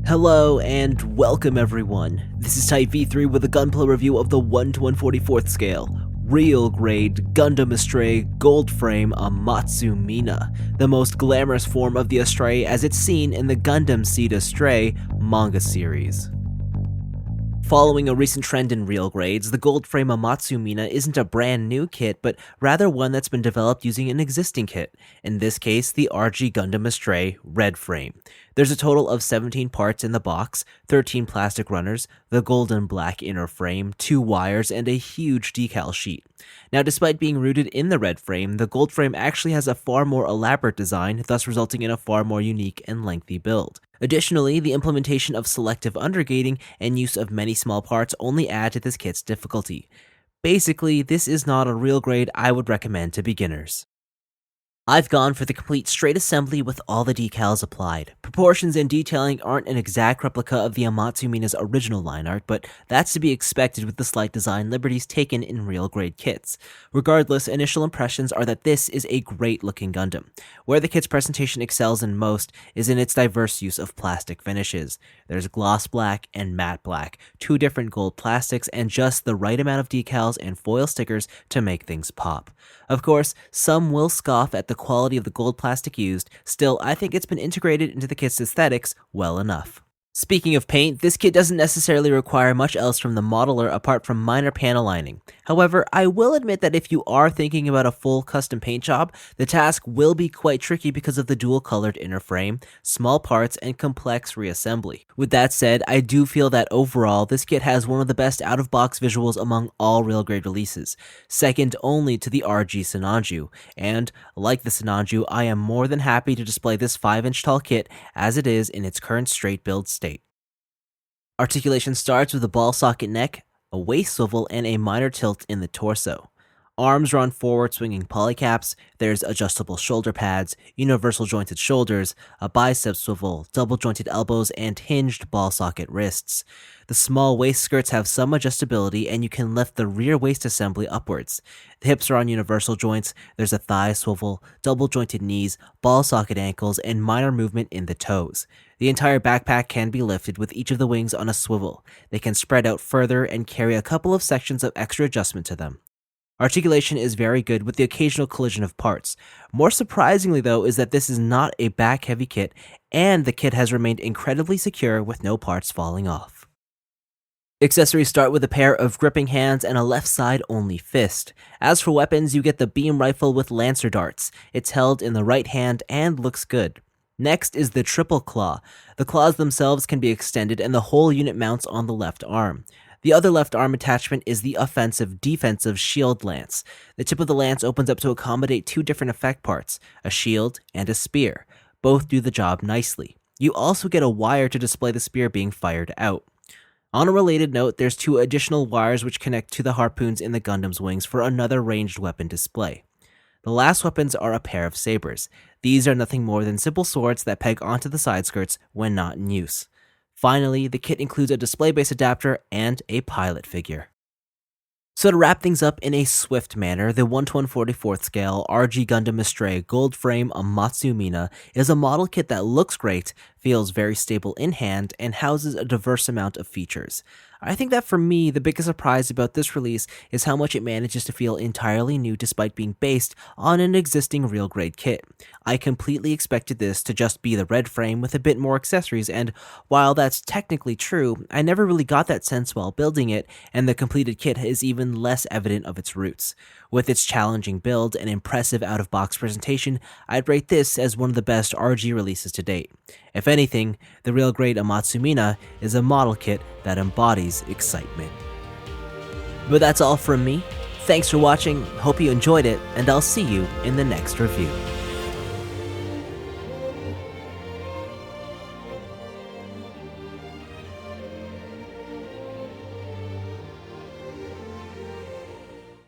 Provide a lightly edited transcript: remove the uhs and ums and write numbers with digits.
Hello and welcome everyone. This is Type V3 with a gunplay review of the 1 to 1/44th scale, real grade Gundam Astray gold frame Amatsu Mina, the most glamorous form of the Astray as it's seen in the Gundam Seed Astray manga series. Following a recent trend in real grades, the gold frame Amatsu Mina isn't a brand new kit, but rather one that's been developed using an existing kit, in this case the RG Gundam Astray red frame. There's a total of 17 parts in the box, 13 plastic runners, the golden black inner frame, 2 wires, and a huge decal sheet. Now, despite being rooted in the red frame, the gold frame actually has a far more elaborate design, thus resulting in a far more unique and lengthy build. Additionally, the implementation of selective undergating and use of many small parts only add to this kit's difficulty. Basically, this is not a real grade I would recommend to beginners. I've gone for the complete straight assembly with all the decals applied. Proportions and detailing aren't an exact replica of the Amatsu Mina's original line art, but that's to be expected with the slight design liberties taken in real grade kits. Regardless, initial impressions are that this is a great looking Gundam. Where the kit's presentation excels in most is in its diverse use of plastic finishes. There's gloss black and matte black, 2 different gold plastics, and just the right amount of decals and foil stickers to make things pop. Of course, some will scoff at the quality of the gold plastic used, still I think it's been integrated into the kit's aesthetics well enough. Speaking of paint, this kit doesn't necessarily require much else from the modeler apart from minor panel lining. However, I will admit that if you are thinking about a full custom paint job, the task will be quite tricky because of the dual-colored inner frame, small parts, and complex reassembly. With that said, I do feel that overall, this kit has one of the best out-of-box visuals among all real-grade releases, second only to the RG Sinanju, and, like the Sinanju, I am more than happy to display this 5-inch tall kit as it is in its current straight build state. Articulation starts with a ball socket neck, a waist swivel, and a minor tilt in the torso. Arms run forward swinging polycaps, there's adjustable shoulder pads, universal jointed shoulders, a bicep swivel, double jointed elbows, and hinged ball socket wrists. The small waist skirts have some adjustability and you can lift the rear waist assembly upwards. The hips are on universal joints, there's a thigh swivel, double jointed knees, ball socket ankles, and minor movement in the toes. The entire backpack can be lifted with each of the wings on a swivel. They can spread out further and carry a couple of sections of extra adjustment to them. Articulation is very good with the occasional collision of parts. More surprisingly though is that this is not a back-heavy kit, and the kit has remained incredibly secure with no parts falling off. Accessories start with a pair of gripping hands and a left side only fist. As for weapons, you get the beam rifle with lancer darts. It's held in the right hand and looks good. Next is the triple claw. The claws themselves can be extended and the whole unit mounts on the left arm. The other left arm attachment is the offensive-defensive shield lance. The tip of the lance opens up to accommodate 2 different effect parts, a shield and a spear. Both do the job nicely. You also get a wire to display the spear being fired out. On a related note, there's 2 additional wires which connect to the harpoons in the Gundam's wings for another ranged weapon display. The last weapons are a pair of sabers. These are nothing more than simple swords that peg onto the side skirts when not in use. Finally, the kit includes a display base adapter and a pilot figure. So to wrap things up in a swift manner, the 1 to 1/44th scale RG Gundam Astray gold frame Amatsu Mina is a model kit that looks great, feels very stable in hand, and houses a diverse amount of features. I think that for me, the biggest surprise about this release is how much it manages to feel entirely new despite being based on an existing real grade kit. I completely expected this to just be the red frame with a bit more accessories, and while that's technically true, I never really got that sense while building it, and the completed kit is even less evident of its roots. With its challenging build and impressive out-of-box presentation, I'd rate this as one of the best RG releases to date. If anything, the real grade Amatsu Mina is a model kit that embodies excitement. But that's all from me. Thanks for watching, hope you enjoyed it, and I'll see you in the next review.